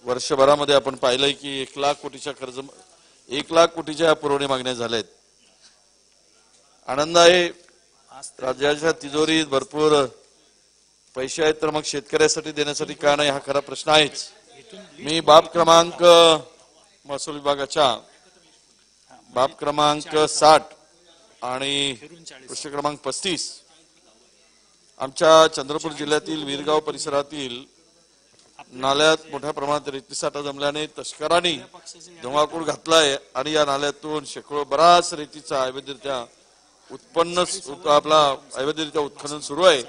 वर्षभरामध्ये आपण पाहिलंय की 1 लाख कोटीच्या कर्ज 1 लाख कोटीच्या पुरवणी मागण्या झाल्या आहेत। आनंद आहे, राज्याच्या तिजोरीत भरपूर पैसे आहेत, तर मग शेतकऱ्यासाठी देण्यासाठी का नाही हा खरा प्रश्न आहेच। मी बाब क्रमांक महसूल विभागाच्या बाब क्रमांक 60 आणि पृष्ठ क्रमांक 35 आमच्या चंद्रपूर जिल्ह्यातील वीरगाव परिसरातील नाल्यात मोठ्या प्रमाणात रेतीसाठा जमल्याने तस्करांनी धुमाकूळ घातलाय आणि या नाल्यातून शेकडो बराच रेतीचा अवैधरित्या उत्खनन सुरू आहे।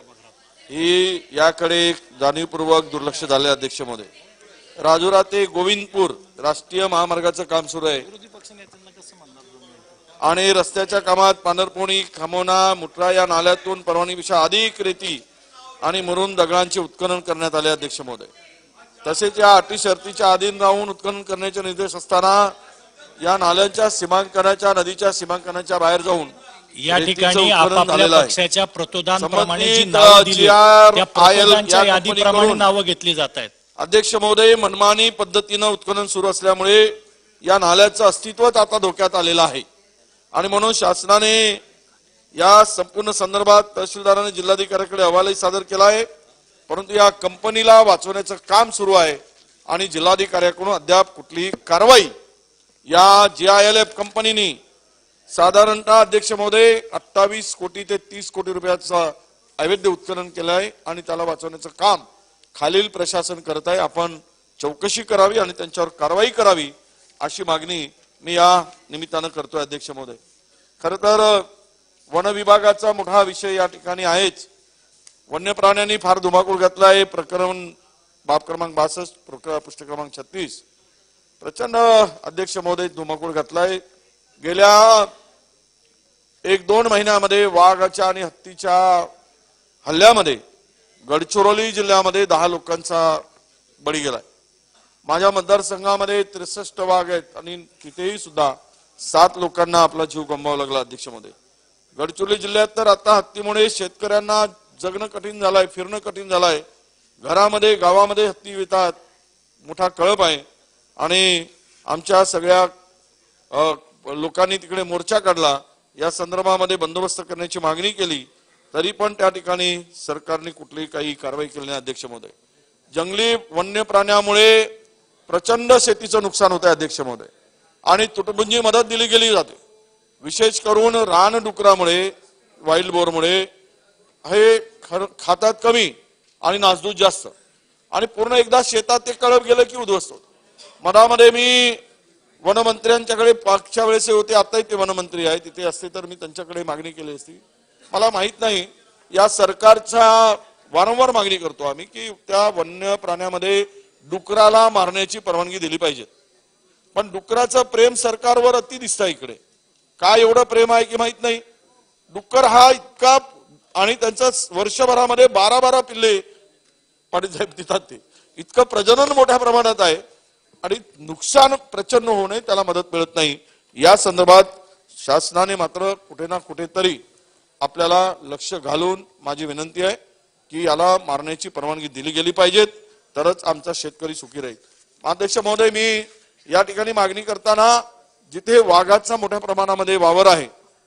ही याकडे जाणीवपूर्वक दुर्लक्ष झाले। अध्यक्ष महोदय, राजुरा ते गोविंदपूर राष्ट्रीय महामार्गाचं काम सुरू आहे आणि रस्त्याच्या कामात पांढरपोणी, खामोना, मुठरा या नाल्यातून परवानगीपेक्षा अधिक रेती आणि मुरुम दगडांचे उत्खनन करण्यात आले। अध्यक्ष महोदय, तसेच या अटी शर्तीच्या अधीन राहून उत्खनन करण्याचे निर्देश असताना या नाल्यांच्या सीमांकनाच्या नदीच्या सीमांकनाच्या बाहेर जाऊन या ठिकाणी आपापल्या पक्षाच्या प्रतोदानप्रमाणे जी नाव दिली त्या प्रतोदानच्या यादीप्रमाणे नावं घेतली जात आहेत। अध्यक्ष महोदय, मनमानी पद्धतीने उत्खनन सुरू असल्यामुळे या नाल्याचं अस्तित्वच आता धोक्यात आलेलं आहे आणि म्हणून शासनाने या संपूर्ण संदर्भात तहसीलदारांनी जिल्हाधिकाऱ्याकडे अहवालही सादर केला आहे, परंतु या कंपनीला वाचवण्याचं काम सुरू आहे आणि जिल्हाधिकाऱ्याकडून अद्याप कुठलीही कारवाई या GILF कंपनीने साधारणतः अध्यक्ष महोदय 28 कोटी ते 30 कोटी रुपयाचं अवैध उत्खनन केलं आहे आणि त्याला वाचवण्याचं काम खालील प्रशासन करत आहे। आपण चौकशी करावी आणि त्यांच्यावर कारवाई करावी अशी मागणी मी या निमित्तानं करतोय। अध्यक्ष महोदय, खरं तर वन विभागाचा मोठा विषय या ठिकाणी आहेच। वन्य प्राण्यांनी फार धुमाकूळ घातला आहे। प्रकरण बाब क्रमांक 62 पृष्ठ क्रमांक 36 प्रचंड अध्यक्ष महोदय धुमाकूळ घातलाय। गेल्या 1-2 महिन्यामध्ये वाघाच्या आणि हत्तीच्या हल्ल्यामध्ये गडचिरोली जिल्ह्यामध्ये 10 लोकांचा बळी गेलाय। माझ्या मतदारसंघामध्ये 63 वाघ आहेत आणि तिथेही सुद्धा 7 लोकांना आपला जीव गमवावा लागला। अध्यक्ष महोदय, गडचिरोली जिल्ह्यात तर आता हत्तीमुळे शेतकऱ्यांना जगणं कठीण झालंय, फिरणं कठीण झालंय। घरामध्ये गावामध्ये हत्ती येतात, मोठा कळप आहे आणि आमच्या सगळ्या लोकांनी तिकडे मोर्चा काढला, या संदर्भामध्ये बंदोबस्त करण्याची मागणी केली, तरी पण त्या ठिकाणी सरकारने कुठलीही काही कारवाई केली नाही। अध्यक्ष महोदय, जंगली वन्य प्राण्यामुळे प्रचंड शेतीचं नुकसान होत आहे। अध्यक्ष महोदय, आणि तुटपुंजी मदत दिली गेली जाते, विशेष करून रानडुकरामुळे, वाईल्ड बोरमुळे हे खातात कमी आणि नासधूस जास्त आणि पूर्ण एकदा शेतात ते कळप गेलं की उद्ध्वस्त होत। मधामध्ये मी वनमंत्र्यांच्याकडे मागच्या वेळेस होते, आताही ते वनमंत्री आहे, तिथे असते तर मी त्यांच्याकडे मागणी केली असती। मला माहित नाही, या सरकारच्या वारंवार मागणी करतो आम्ही की त्या वन्य प्राण्यामध्ये डुकराला मारण्याची परवानगी दिली पाहिजे, पण डुकराचं प्रेम सरकारवर अति दिसतं। इकडे काय एवढं प्रेम आहे की माहित नाही। डुक्कर हा इतका आणि त्यांचं वर्षभरामध्ये 12 पिल्ले पाटीलसाहेब देतात, ते इतकं प्रजनन मोठ्या प्रमाणात आहे आणि नुकसान प्रचंड होऊ नये त्याला मदत मिळत नाही। या संदर्भात शासनाने मात्र कुठे ना कुठेतरी आपल्याला लक्ष घालून माझी विनंती आहे की याला मारण्याची परवानगी दिली गेली पाहिजे, तरच आमचा शेतकरी सुखी राहील। अध्यक्ष महोदय, मी या ठिकाणी मागणी करताना जिथे वाघाचा मोठ्या प्रमाणामध्ये वावर आहे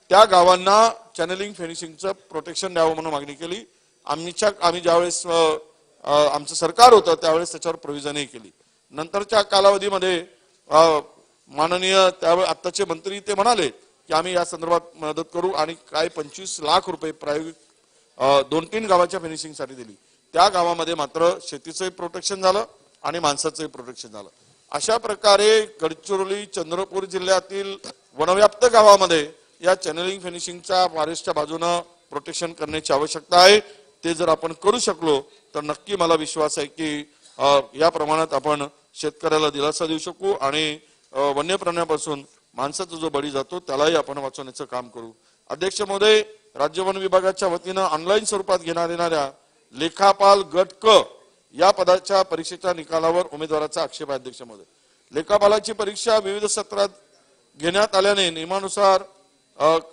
त्या गावांना चॅनलिंग फिनिशिंगचं प्रोटेक्शन द्यावं म्हणून मागणी केली। आम्ही ज्यावेळेस आमचं सरकार होतं त्यावेळेस त्याच्यावर प्रोव्हिजनही केली। नंतरच्या कालावधीमध्ये माननीय त्यावेळेस आत्ताचे मंत्री ते म्हणाले की आम्ही या संदर्भात मदत करू आणि काय 25 लाख रुपये प्रायोगिक 2-3 गावाच्या फिनिशिंगसाठी दिली। त्या गावामध्ये मात्र शेतीचंही प्रोटेक्शन झालं आणि माणसाचंही प्रोटेक्शन झालं। अशा प्रकारे गडचिरोली चंद्रपूर जिल्ह्यातील वनव्याप्त गावामध्ये या चॅनलिंग फिनिशिंगच्या फॉरेस्टच्या बाजूनं प्रोटेक्शन करण्याची आवश्यकता आहे। ते जर आपण करू शकलो तर नक्की मला विश्वास आहे की या प्रमाणात आपण शेतकऱ्याला दिलासा देऊ शकू आणि वन्य प्राण्यापासून माणसाचा जो बळी जातो त्यालाही आपण वाचवण्याचं काम करू। अध्यक्ष महोदय, राज्य वन विभागाच्या वतीनं ऑनलाईन स्वरूपात घेण्यात येणाऱ्या लेखापाल गट क या पदाच्या परीक्षेच्या निकालावर उमेदवाराचा आक्षेप आहे। अध्यक्ष महोदय, लेखापालाची परीक्षा विविध सत्रात घेण्यात आल्याने नियमानुसार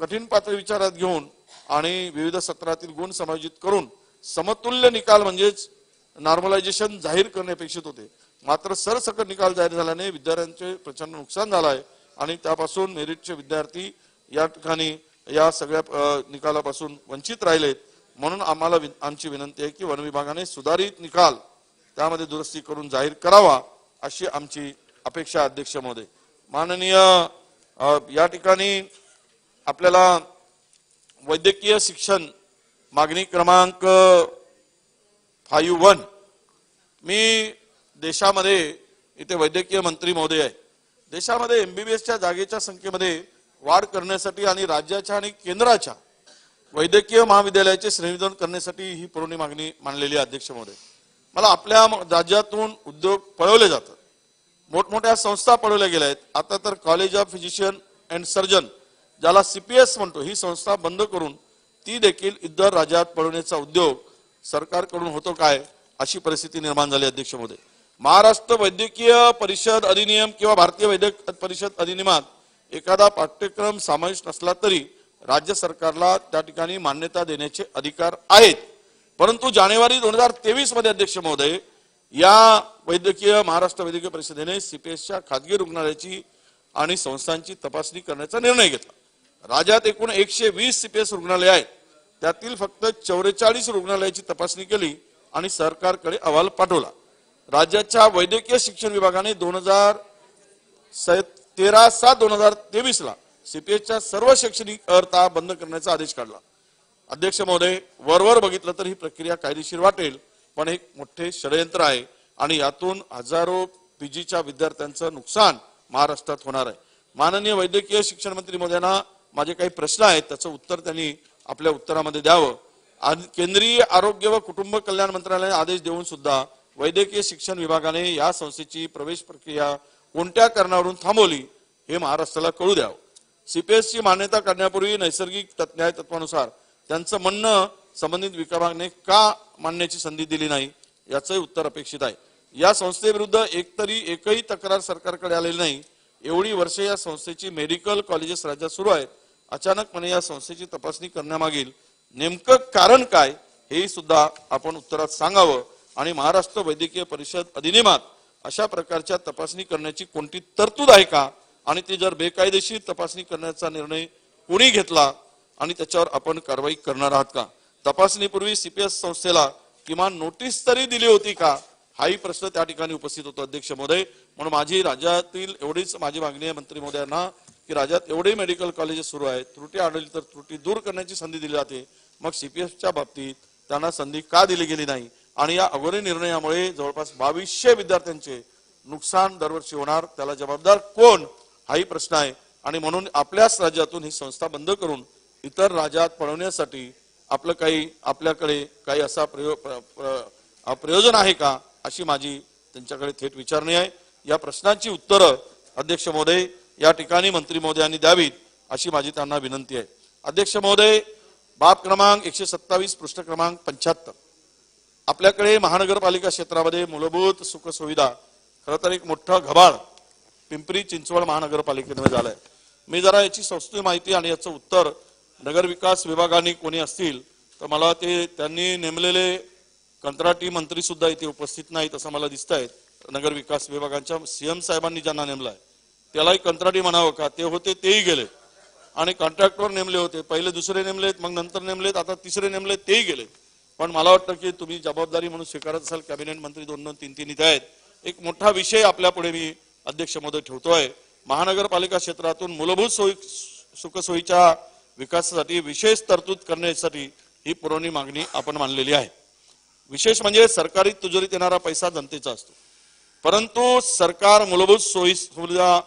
कठीण पातळी विचारात घेऊन आणि विविध सत्रातील गुण समायोजित करून समतुल्य निकाल म्हणजेच नॉर्मलायझेशन जाहीर करणे अपेक्षित होते। मात्र सरसकट निकाल जाहीर झाल्याने विद्यार्थ्यांचे प्रचंड नुकसान झालं आहे आणि त्यापासून मेरिटचे विद्यार्थी या ठिकाणी या सगळ्या निकालापासून वंचित राहिलेत. म्हणून आम्हाला आमची विनंती आहे की वन विभागाने सुधारित निकाल त्यामध्ये दुरुस्ती करून जाहीर करावा अशी आमची अपेक्षा. अध्यक्ष महोदय, माननीय या ठिकाणी आपल्याला वैद्यकीय शिक्षण मागणी क्रमांक 51, मी देशामध्ये इथे वैद्यकीय मंत्री महोदय आहे, देशामध्ये एमबीबीएसच्या जागेच्या संख्येमध्ये वाढ करण्यासाठी आणि राज्याच्या आणि केंद्राच्या वैद्यकीय महाविद्यालयाचे श्रेणीकरण करण्यासाठी ही पुरवणी मागणी मांडलेली आहे. अध्यक्ष महोदय, मला आपल्या राज्यातून उद्योग पळवले जातात, मोठमोठ्या संस्था पळवल्या गेल्या आहेत. आता तर college of physician and surgeon ज्याला CPS म्हणतो ही संस्था बंद करून ती देखील इतर राज्यात पळवण्याचा उद्योग सरकारकडून होतो काय अशी परिस्थिती निर्माण झाली. अध्यक्ष महोदय, महाराष्ट्र वैद्यकीय परिषद अधिनियम किंवा भारतीय वैद्यक परिषद अधिनियमात एखादा पाठ्यक्रम समाविष्ट नसला तरी राज्य सरकारला त्या ठिकाणी मान्यता देण्याचे अधिकार आहेत. परंतु जानेवारी 2023 मध्ये अध्यक्ष महोदय या महाराष्ट्र वैद्यकीय परिषदेने CPSच्या खाजगी रुग्णालयाची आणि संस्थांची तपासणी करण्याचा निर्णय घेतला. राज्यात एकूण 120 CPS रुग्णालय आहेत, त्यातील फक्त 44 रुग्णालयाची तपासणी केली आणि सरकारकडे अहवाल पाठवला. राज्याच्या वैद्यकीय शिक्षण विभागाने 13/7/2023 ला CPSच्या सर्व शैक्षणिक अर्हता बंद करण्याचा आदेश काढला. अध्यक्ष महोदय, वरवर बघितलं तर ही प्रक्रिया कायदेशीर वाटेल, पण एक मोठे षडयंत्र आहे आणि यातून हजारो PGच्या विद्यार्थ्यांचं नुकसान महाराष्ट्रात होणार आहे. माननीय वैद्यकीय शिक्षण मंत्री महोदयांना माझे काही प्रश्न आहेत, त्याचं उत्तर त्यांनी आपल्या उत्तरामध्ये द्यावं. केंद्रीय आरोग्य व कुटुंब कल्याण मंत्रालयाने आदेश देऊन सुद्धा वैद्यकीय शिक्षण विभागाने या संस्थेची प्रवेश प्रक्रिया कोणत्या कारणावरून थांबवली हे महाराष्ट्राला कळू द्यावं. CPSची मान्यता काढण्यापूर्वी नैसर्गिक न्याय तत्वानुसार त्यांचं म्हणणं संबंधित विभागाने का मांडण्याची संधी दिली नाही याचं उत्तर अपेक्षित आहे. या संस्थेविरुद्ध एकही तक्रार सरकारकडे आलेली नाही. एवढी वर्षे या संस्थेची मेडिकल कॉलेजेस राज्यात सुरू आहेत. अचानकपणे या संस्थेची तपासणी करण्यामागील नेमकं कारण काय हे सुद्धा आपण उत्तरात सांगावं. आणि महाराष्ट्र वैद्यकीय परिषद अधिनियमात अशा प्रकारच्या तपासणी करण्याची कोणती तरतूद आहे का आणि ती जर बेकायदेशीर तपासणी करण्याचा निर्णय कोणी घेतला आणि त्याच्यावर आपण कारवाई करणार आहात का. तपासणीपूर्वी CPS संस्थेला किमान नोटीस तरी दिली होती का हाही प्रश्न त्या ठिकाणी उपस्थित होतो. अध्यक्ष महोदय, म्हणून माझी राज्यातील एवढीच माझी मागणी आहे मंत्री महोदयांना की राज्यात एवढे मेडिकल कॉलेजेस सुरू आहेत, त्रुटी आढळली तर त्रुटी दूर करण्याची संधी दिली जाते, मग CPSच्या बाबतीत त्यांना संधी का दिली गेली नाही. आणि या अघोरी निर्णयामुळे जवळपास 2200 विद्यार्थ्यांचे नुकसान दरवर्षी होणार, त्याला जबाबदार कोण हाही प्रश्न आहे. आणि म्हणून आपल्याच राज्यातून ही संस्था बंद करून इतर राज्यात पळवण्यासाठी आपल्याकडे काही असा प्रयोजन आहे का अशी माझी त्यांच्याकडे थेट विचारणी आहे. या प्रश्नांची उत्तरं अध्यक्ष महोदय या ठिकाणी मंत्री महोदयांनी द्यावीत अशी माझी त्यांना विनंती आहे. अध्यक्ष महोदय, बाब क्रमांक 127 पृष्ठ क्रमांक 75 आपल्याकडे महानगरपालिका क्षेत्रामध्ये मूलभूत सुखसुविधा खरं तर एक मोठा घबाड पिंपरी चिंचवड महानगरपालिकेमध्ये झालाय. मी जरा याची सविस्तर माहिती आणि याचं उत्तर नगर विकास विभागाने कोणी असतील तर मला ते त्यांनी नेमलेले कंत्राटी मंत्री सुद्धा इथे उपस्थित नाहीत असं मला दिसत आहे. नगर विकास विभागाच्या CM साहेबांनी ज्यांना नेमलाय त्यालाही कंत्राटी म्हणावं का, ते होते तेही गेले आणि कॉन्ट्रॅक्टवर नेमले होते, पहिले दुसरे नेमलेत, मग नंतर नेमलेत, आता तिसरे नेमलेत, तेही गेले. पण मला वाटतं की तुम्ही जबाबदारी म्हणून स्वीकारत असाल, कॅबिनेट मंत्री 2-2, 3-3 इथे आहेत. एक मोठा विषय आपल्या पुढे मी अध्यक्ष महोदय ठेवतोय. महानगरपालिका क्षेत्रातून मूलभूत सुखसोयीच्या विकासासाठी विशेष तरतूद करण्यासाठी ही पुरवणी मागणी आपण मांडलेली आहे. विशेष म्हणजे सरकारी तिजोरीत येणारा पैसा जनतेचा असतो, परंतु सरकार मूलभूत सोयी सुविधा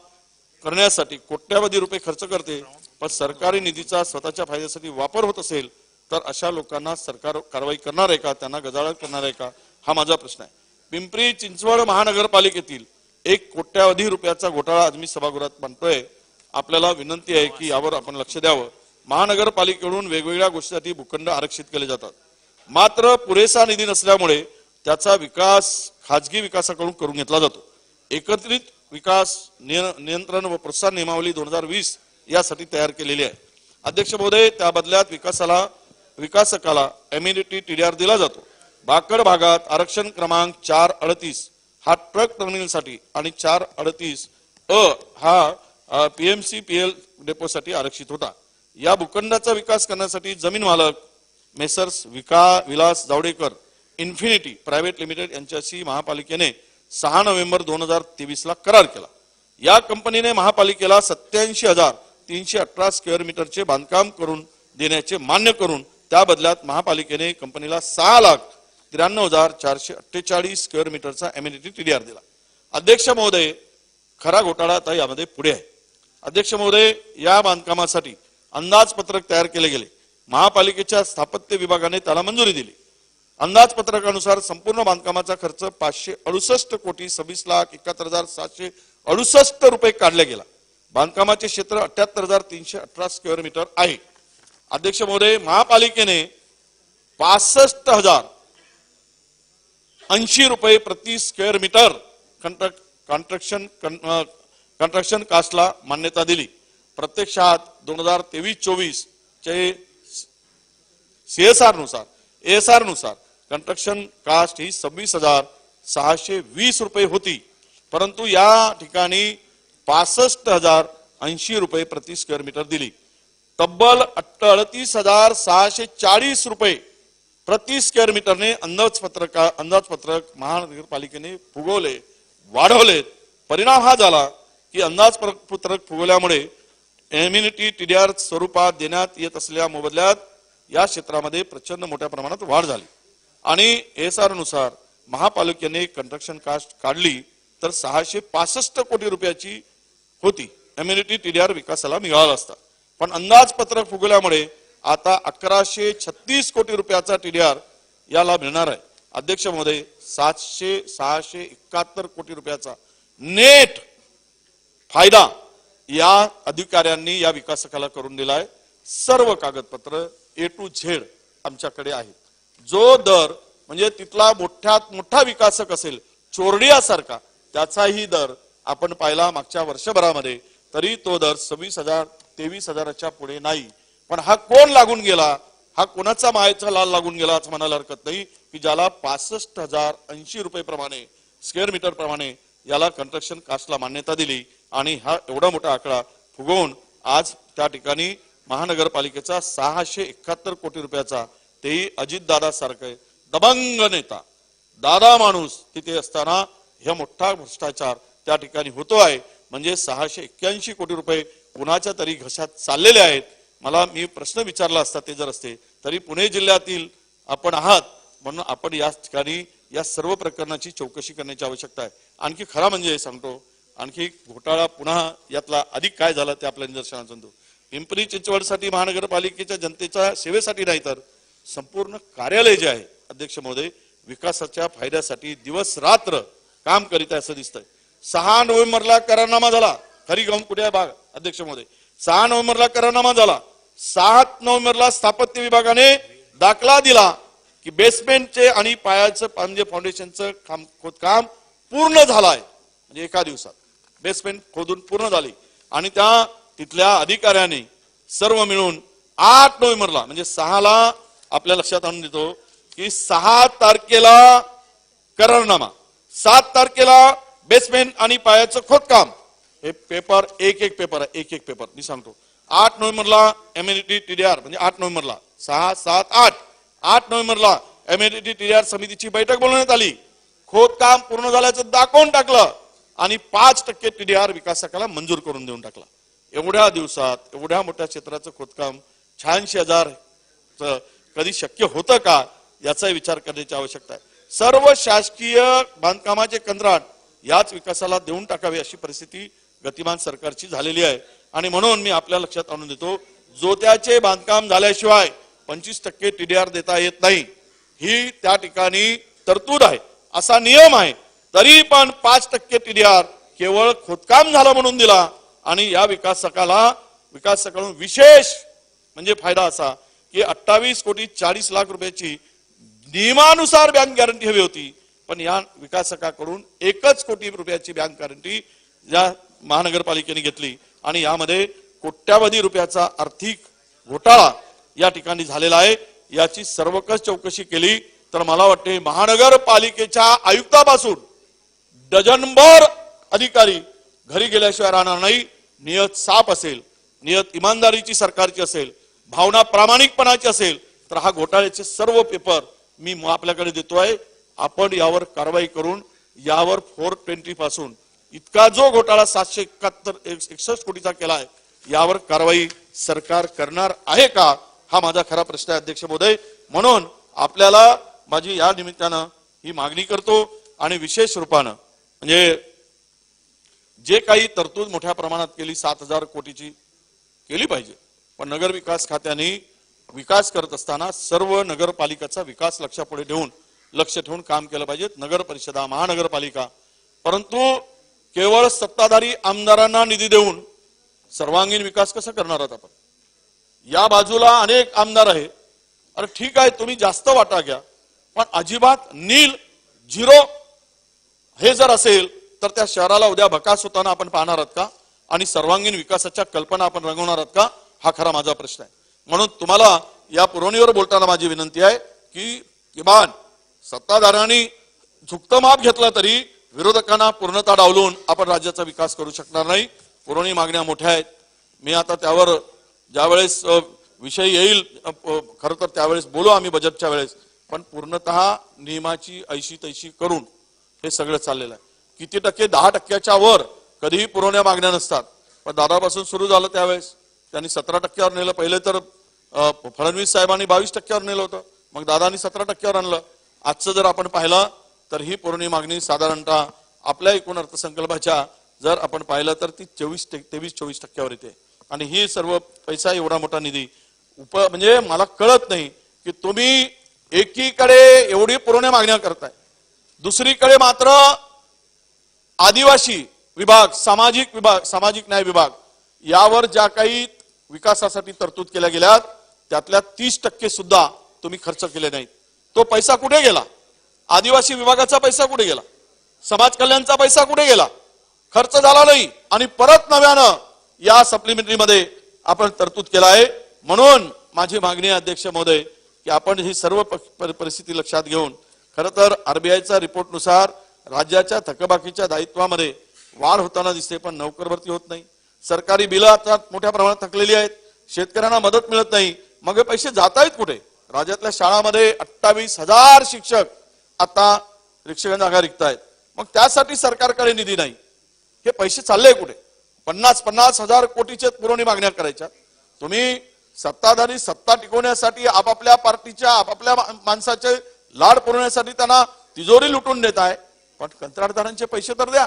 करण्यासाठी कोट्यावधी रुपये खर्च करते, पण सरकारी निधीचा स्वतःच्या फायद्यासाठी वापर होत असेल तर अशा लोकांना सरकार कारवाई करणार आहे का, त्यांना गजाआड करणार आहे का, हा माझा प्रश्न आहे. पिंपरी चिंचवड महानगरपालिकेतील 1 कोट्यावधी रुपयाचा घोटाळा आज मी सभागृहात मांडतोय. आपल्याला विनंती आहे की यावर आपण लक्ष द्यावं. महानगरपालिकेकडून वेगवेगळ्या गोष्टींसाठी भूखंड आरक्षित केले जातात, मात्र पुरेसा निधी नसल्यामुळे त्याचा विकास खाजगी विकासाकडून करून घेतला जातो. एकत्रित विकास नियंत्रण व प्रोत्साहन नियमावली 2020 यासाठी तयार केलेली आहे. अध्यक्ष महोदय, त्या बदल्यात विकासकाला एम्युनिटी TDR दिला जातो. भाकड भागात आरक्षण क्रमांक 438 हा ट्रक टर्मिनलसाठी आणि 438 अ हा पीएमसी पीएल डेपोसाठी आरक्षित होता. या भूखंडाचा विकास करण्यासाठी जमीन मालक messrs Vilas Javadekar infinity private limited यांच्याशी महापालिकेने 6 नोव्हेंबर 2023 ला करार केला. या कंपनीने महापालिकेला 87,318 स्क्वेअर मीटरचे बांधकाम करून देण्याचे मान्य करून त्या बदल्यात महापालिकेने कंपनीला 6,93,448 स्क्वेअर मीटरचा एम्युनिटी टीडीआर दिला. अध्यक्ष महोदय, खरा घोटाळा आता यामध्ये पुढे आहे. अध्यक्ष महोदय, या बांधकामासाठी अंदाजपत्रक तयार केले गेले. महापालिकेच्या स्थापत्य विभागाने त्याला मंजुरी दिली. अंदाजपत्रकानुसार संपूर्ण बांधकामाचा खर्च 568,71,71,768 रुपये काढला गेला. बांधकामाचे क्षेत्र 78,318 स्क्वेअर मीटर आहे. अध्यक्ष महोदय, महापालिकेने 65,080 रुपये प्रति स्क्वेअर मीटर कंस्ट्रक्शन कास्टला मान्यता दिली. प्रत्यक्षात 2023-24 चे सीएसआर नुसार एएसआर नुसार कंस्ट्रक्शन कास्ट ही 26,620 रुपये होती, परंतु या ठिकाणी 65,080 रुपये प्रति स्क्वेअर मीटर दिली. तब्बल 38,640 रुपये प्रति स्क्वेअर मीटरने अंदाजपत्रक महानगरपालिकेने फुगवले, वाढवले. परिणाम हा झाला की अंदाजपत्रक फुगवल्यामुळे एम्युनिटी टीडीआर स्वरूपात देण्यात येत असलेल्या मोबदल्यात या क्षेत्रामध्ये प्रचंड मोठ्या प्रमाणात वाढ झाली आणि एएसआर नुसार महापालिकेने कंस्ट्रक्शन कास्ट काढली तर 665 कोटी रुपयाची होती. एम्युनिटी टीडीआर विकासाला मिळाला असता, पण अंदाजपत्रक फुगवल्यामुळे आता 1,136 कोटी रुपयाचा टीडीआर याला मिळणार आहे. अध्यक्ष महोदय, 671 कोटी रुपयाचा नेट फायदा या अधिकाऱ्यांनी या विकासकाला करून दिलाय. सर्व कागदपत्र A to Z आमच्याकडे आहेत. जो दर म्हणजे तिथला मोठ्यात मोठा विकासक असेल चोरडियासारखा, त्याचाही दर आपण पाहिला मागच्या वर्षभरामध्ये, तरी तो दर 26,000-23,000च्या पुढे नाही. पण हा कोण लागून गेला, हा कोणाचा मायेचा लाल लागून गेला असं म्हणायला हरकत नाही की ज्याला 65,080 रुपये प्रमाणे स्क्वेअर मीटर प्रमाणे याला कंस्ट्रक्शन कास्टला मान्यता दिली आणि हा एवढा मोठा आकडा फुगवून आज त्या ठिकाणी महानगरपालिकेचा 671 कोटी रुपयाचा, तेही अजितदादा सारखे दबंग नेता, दादा माणूस तिथे असताना हा मोठा भ्रष्टाचार त्या ठिकाणी होतो आहे. म्हणजे 681 कोटी रुपये कुणाच्या तरी घशात चाललेले आहेत. मी प्रश्न विचारला असता ते जर असते तरी पुणे जिल्ह्यातील आपण आहात म्हणून आपण या ठिकाणी या सर्व प्रकरणाची चौकशी करण्याची आवश्यकता आहे. आणखी खरा म्हणजे सांगतो, आणखी घोटाळा पुन्हा यातला अधिक काय झाला ते आपल्या निदर्शनास आणतो. पिंपरी चिंचवडसाठी महानगरपालिकेच्या जनतेच्या सेवेसाठी नाही तर संपूर्ण कार्यालय जे आहे अध्यक्ष महोदय, विकासाच्या फायद्यासाठी दिवस रात्र काम करीत आहे असं दिसतंय. 6 नोव्हेंबरला करारनामा झाला. खरी गाऊन कुठे आहे बाग अध्यक्ष महोदय? 6 नोव्हेंबरला करारनामा झाला. 7 नोव्हेंबरला स्थापत्य विभागाने दाखला दिला की बेसमेंटचे आणि पायाचं म्हणजे फाउंडेशनचं खोदकाम पूर्ण झालंय. म्हणजे एका दिवसात बेसमेंट खोदून पूर्ण झाली आणि त्या तिथल्या अधिकाऱ्यांनी सर्व मिळून 8 नोव्हेंबरला म्हणजे 6ला आपल्या लक्षात आणून देतो की 6 तारखेला करारनामा, 7 तारखेला बेसमेंट आणि पायाचं खोदकाम. हे पेपर एक पेपर आहे, एक पेपर मी सांगतो. 8 नोव्हेंबरला एम्युनिटी टीडीआर म्हणजे 8 नोव्हेंबरला 6, 7, 8 नोव्हेंबरला एम्युनिटी टीडीआर समितीची बैठक बोलवण्यात आली. खोदकाम पूर्ण झाल्याचं दाखवून टाकलं आणि 5% टीडीआर विकासकाला मंजूर करून देऊन टाकला. एवढ्या दिवसात एवढ्या मोठ्या क्षेत्राचं खोदकाम 86,000 कधी शक्य होतं का याचा विचार करण्याची आवश्यकता आहे. सर्व शासकीय बांधकामाचे कंत्राट याच विकासाला देऊन टाकावे अशी परिस्थिती गतिमान सरकारची झालेली आहे आणि म्हणून मी आपल्या लक्षात आणून देतो, जोत्याचे बांधकाम झाल्याशिवाय 25% टीडीआर देता येत नाही. ही त्या ठिकाणी तरतूद आहे, असा नियम आहे. तरी पण 5% टीडीआर केवळ खोदकाम झालं म्हणून दिला आणि या विकासकाकडून विशेष म्हणजे फायदा असा की 28,40,00,000 रुपयाची नियमानुसार बँक गॅरंटी हवी होती, पण या विकासकाकडून 1 कोटी रुपयाची बँक गॅरंटी या महानगरपालिकेने घेतली आणि यामध्ये कोट्यावधी रुपयाचा आर्थिक घोटाळा या ठिकाणी झालेला आहे. याची सर्वकष चौकशी केली तर मला वाटते महानगरपालिकेच्या आयुक्तापासून डझनभर अधिकारी घरी गेल्याशिवाय राहणार नाही. नियत साफ असेल, नियत इमानदारीची सरकारची असेल, भावना प्रामाणिकपणाची असेल तर हा घोटाळ्याचे सर्व पेपर मी आपल्याकडे देतोय. आपण यावर कारवाई करून यावर 420 पासून इतका जो घोटाळा 761 कोटीचा केलाय यावर कारवाई सरकार करणार आहे का, हा माझा खरा प्रश्न आहे अध्यक्ष महोदय. म्हणून आपल्याला माझी या निमित्तानं ही मागणी करतो आणि विशेष रूपानं म्हणजे जे काही तरतूद मोठ्या प्रमाणात केली 7,000 कोटीची केली पाहिजे, पण नगर विकास खात्याने विकास करत असताना सर्व नगरपालिकाचा विकास लक्षापुढे लक्ष ठेवून काम केलं पाहिजे. नगर परिषदा, महानगरपालिका, परंतु केवळ सत्ताधारी आमदारांना निधी देऊन सर्वांगीण विकास कसा करणार आहात आपण? या बाजूला अनेक आमदार आहे. अरे ठीक आहे, तुम्ही जास्त वाटा घ्या, पण अजिबात नील, झिरो हे जर असेल तर त्या शहराला उद्या भकास होताना आपण पाहणार आहात का? आणि सर्वांगीण विकासाच्या कल्पना आपण रंगवणार आहात का? हा खरा माझा प्रश्न आहे. म्हणून तुम्हाला या पुरवणीवर बोलताना माझी विनंती आहे की किमान सत्ताधाऱ्यांनी झुकतं माप घेतलं तरी विरोधकांना पूर्णतः डावलून आपण राज्याचा विकास करू शकणार नाही. पुरवणी मागण्या मोठ्या आहेत. मी आता त्यावर ज्यावेळेस विषय येईल खरं तर त्यावेळेस बोलू आम्ही बजेटच्या वेळेस, पण पूर्णतः नियमाची ऐशी तैशी करून हे सगळं चाललेलं आहे. किती टक्के? 10% वर कधीही पुरवण्या मागण्या नसतात. पण दादापासून सुरू झालं त्यावेळेस त्यांनी 17% नेलं. पहिले तर फडणवीस साहेबांनी 22% नेलं होतं, मग दादानी 17% आणलं. आजचं जर आपण पाहिलं तर ही पुरवणी मागणी साधारणतः आपल्या एकूण अर्थसंकल्पाच्या जर आपण पाहिलं तर ती 23-24% येते. आणि ही सर्व पैसा एवढा मोठा निधी म्हणजे मला कळत नाही की तुम्ही एकीकडे एवढी पुरवण्या मागण्या करताय, दुसरीकडे मात्र आदिवासी विभाग, सामाजिक न्याय विभाग यावर ज्या काही विकासासाठी तरतूद केल्या गेल्या त्यातल्या 30% सुद्धा तुम्ही खर्च केले नाहीत. तो पैसा कुठे गेला? आदिवासी विभागाचा पैसा कुठे गेला? समाज कल्याणचा पैसा कुठे गेला? खर्च झाला नाही. आणि परत नव्यानं या सप्लिमेंटरी मध्ये आपण तरतूद केला आहे. म्हणून माझी मागणी आहे अध्यक्ष महोदय की आपण ही सर्व परिस्थिती लक्षात घेऊन खरं तर आरबीआयच्या रिपोर्टनुसार राज्याच्या थकबाकीच्या दायित्वामध्ये वाढ होताना दिसते, पण नोकर भरती होत नाही. सरकारी बिलं आता मोठ्या प्रमाणात थकलेली आहेत. शेतकऱ्यांना मदत मिळत नाही. मग हे पैसे जात आहेत कुठे? राज्यातल्या शाळांमध्ये 28,000 शिक्षक आता शिक्षक जागा रिक्त आहेत. मग त्यासाठी सरकारकडे निधी नाही. हे पैसे चालले कुठे? 50,000 कोटीचे पुरवणी मागण्या करायच्या. तुम्ही सत्ताधारी सत्ता टिकवण्यासाठी आपापल्या पार्टीच्या आपापल्या माणसाचे लाड पुरवण्यासाठी त्यांना तिजोरी लुटून देत आहे. पण कंत्राटदारांचे पैसे तर द्या,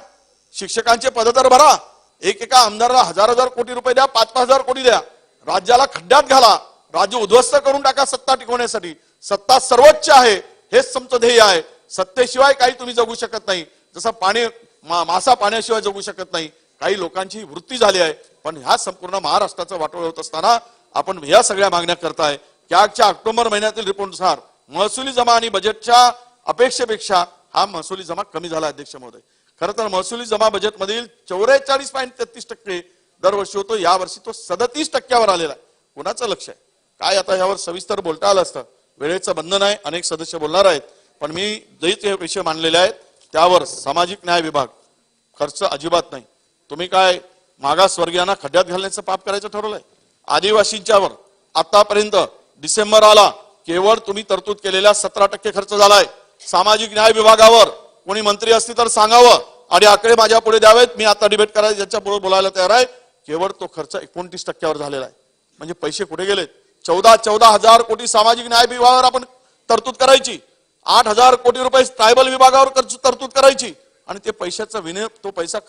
शिक्षकांचे पद तर भरा. एका आमदाराला 1,000 कोटी रुपये द्या, 5,000 कोटी द्या. राज्याला खड्ड्यात घाला, राज्य उद्ध्वस्त करून टाका सत्ता टिकवण्यासाठी. सत्ता सर्वोच्च आहे, हेच तुमचं ध्येय आहे. सत्तेशिवाय काही तुम्ही जगू शकत नाही. जसं पाणी मासा पाण्याशिवाय जगू शकत नाही, काही लोकांची वृत्ती झाली आहे. पण ह्या संपूर्ण महाराष्ट्राचं वाटोळ होत असताना आपण ह्या सगळ्या मागण्या करताय. त्याच्या ऑक्टोबर महिन्यातील रिपोर्टनुसार महसुली जमा आणि बजेटच्या अपेक्षेपेक्षा हा महसुली जमा कमी झाला अध्यक्ष महोदय. खरं तर महसुली जमा बजेटमधील 44.33% दरवर्षी होतो, यावर्षी तो 37% आलेला आहे. कुणाचं लक्ष आहे काय? आता यावर सविस्तर बोलता आलं असतं. वेळेचं बंधन आहे, अनेक सदस्य बोलणार आहेत. पण मी जे विषय मांडलेले आहेत त्यावर सामाजिक न्याय विभाग खर्च अजिबात नाही. तुम्ही काय मागासवर्गीयांना खड्ड्यात घालण्याचं पाप करायचं ठरवलंय? आदिवासींच्यावर आतापर्यंत डिसेंबर आला केवळ तुम्ही तरतूद केलेल्या 17% खर्च झालाय. सामाजिक न्याय विभागावर कोणी मंत्री असतील तर सांगावं आणि आकडे माझ्या पुढे द्यावेत. मी आता डिबेट करायला ज्याच्या पुढे बोलायला तयार आहे. केवळ तो खर्च 29% झालेला आहे. म्हणजे पैसे कुठे गेलेत? 14,000 कोटी सामाजिक न्याय विभागावर आपण तरतूद करायची, 8,000 कोटी रुपये ट्रायबल विभागावर तरतूद करायची आणि ते पैशाचा तो पैसा खर्च